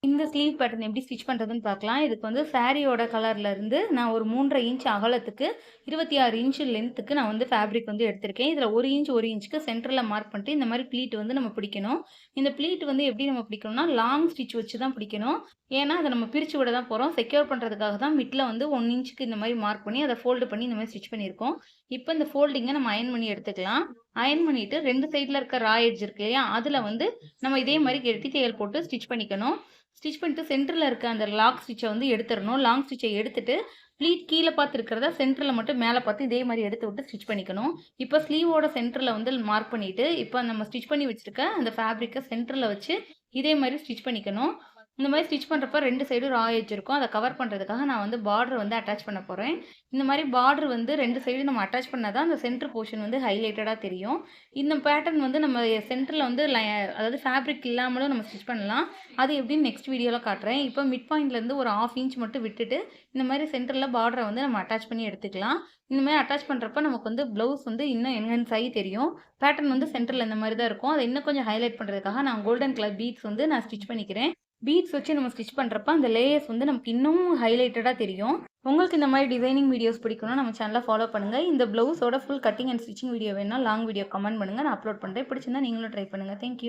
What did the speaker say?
இந்த sleeve pattern எப்படி stitch பண்ணுறதுன்னு பார்க்கலாம். இதுக்கு வந்து சாரியோட கலர்ல இருந்து நான் ஒரு 3 1/2 இன்ச் அகலத்துக்கு 26 இன்ச் லென்த்துக்கு நான் வந்து ஃபேப்ரிக் வந்து எடுத்திருக்கேன். இதில் 1 இன்ச் 1 இன்ச்சுக்கு சென்டரில் மார்க் பண்ணிட்டு இந்த மாதிரி ப்ளீட் வந்து நம்ம பிடிக்கணும். இந்த ப்ளீட் வந்து எப்படி நம்ம பிடிக்கணும்னா லாங் ஸ்டிச் வச்சு தான் பிடிக்கணும். ஏன்னா அதை நம்ம பிரித்து விட தான் போகிறோம். செக்யூர் பண்ணுறதுக்காக தான் மிட்டில் வந்து 1 இன்ச்சுக்கு இந்த மாதிரி மார்க் பண்ணி அதை ஃபோல்டு பண்ணி இந்த மாதிரி ஸ்டிச் பண்ணியிருக்கோம். இப்போ இந்த ஃபோல்டிங்கை நம்ம அயன் பண்ணி எடுத்துக்கலாம். அயன் பண்ணிட்டு 2 சைடில் இருக்க ரா எட்ஜ் இருக்கு இல்லையா, அதில் வந்து நம்ம இதே மாதிரி கெட்டி தையல் போட்டு ஸ்டிச் பண்ணிக்கணும். ஸ்டிச் பண்ணிட்டு சென்டரில் இருக்க அந்த லாக் ஸ்டிச்சை வந்து எடுத்துடணும். லாங் ஸ்டிச்சை எடுத்துட்டு ப்ளீட் கீழே பார்த்து இருக்கிறத சென்டரில் மட்டும் மேலே பார்த்து இதே மாதிரி எடுத்து விட்டு ஸ்டிச் பண்ணிக்கணும். இப்போ ஸ்லீவோட சென்டரில் வந்து மார்க் பண்ணிவிட்டு இப்போ நம்ம ஸ்டிச் பண்ணி வச்சுருக்க அந்த ஃபேப்ரிக்கை சென்டரில் வச்சு இதே மாதிரி ஸ்டிச் பண்ணிக்கணும். இந்த மாதிரி ஸ்டிச் பண்ணுறப்ப 2 சைடும் ரா எட்ஜ் இருக்கும். அதை கவர் பண்ணுறதுக்காக நான் வந்து பார்டர் வந்து அட்டாச் பண்ண போகிறேன். இந்த மாதிரி பார்டர் வந்து 2 சைடும் நம்ம அட்டாச் பண்ணால் தான் அந்த சென்டர் போர்ஷன் வந்து ஹைலைட்டடாக தெரியும். இந்த பேட்டர்ன் வந்து நம்ம சென்டரில் வந்து அதாவது ஃபேப்ரிக் இல்லாமலும் நம்ம ஸ்டிச் பண்ணலாம். அது எப்படின்னு நெக்ஸ்ட் வீடியோவில் காட்டுறேன். இப்போ மிட் பாயிண்ட்லேருந்து ஒரு 1/2 இன்ச் மட்டும் விட்டுட்டு இந்த மாதிரி சென்டரில் பார்டரை வந்து நம்ம அட்டாச் பண்ணி எடுத்துக்கலாம். இந்த மாதிரி அட்டாச் பண்ணுறப்ப நமக்கு வந்து ப்ளவுஸ் வந்து இன்னும் என்ஹான்ஸ் ஆகி தெரியும். பேட்டர்ன் வந்து சென்டரில் இந்த மாதிரி தான் இருக்கும். அதை இன்னும் கொஞ்சம் ஹைலைட் பண்ணுறதுக்காக நான் கோல்டன் கலர் பீட்ஸ் வந்து நான் ஸ்டிச் பண்ணிக்கிறேன். பீட்ஸ் வச்சு நம்ம ஸ்டிச் பண்ணுறப்ப அந்த லேயர்ஸ் வந்து நமக்கு இன்னும் ஹைலைட்டடாக தெரியும். உங்களுக்கு இந்த மாதிரி டிசைனிங் வீடியோஸ் பிடிக்கணும், நம்ம சேனலை ஃபாலோ பண்ணுங்கள். இந்த ப்ளவுஸோட full cutting and stitching video வேணும்னா லாங் வீடியோ கமெண்ட் பண்ணுங்கள், நான் அப்லோட் பண்ணுறேன். பிடிச்சிருந்தா நீங்களும் ட்ரை பண்ணுங்கள். தேங்க்யூ.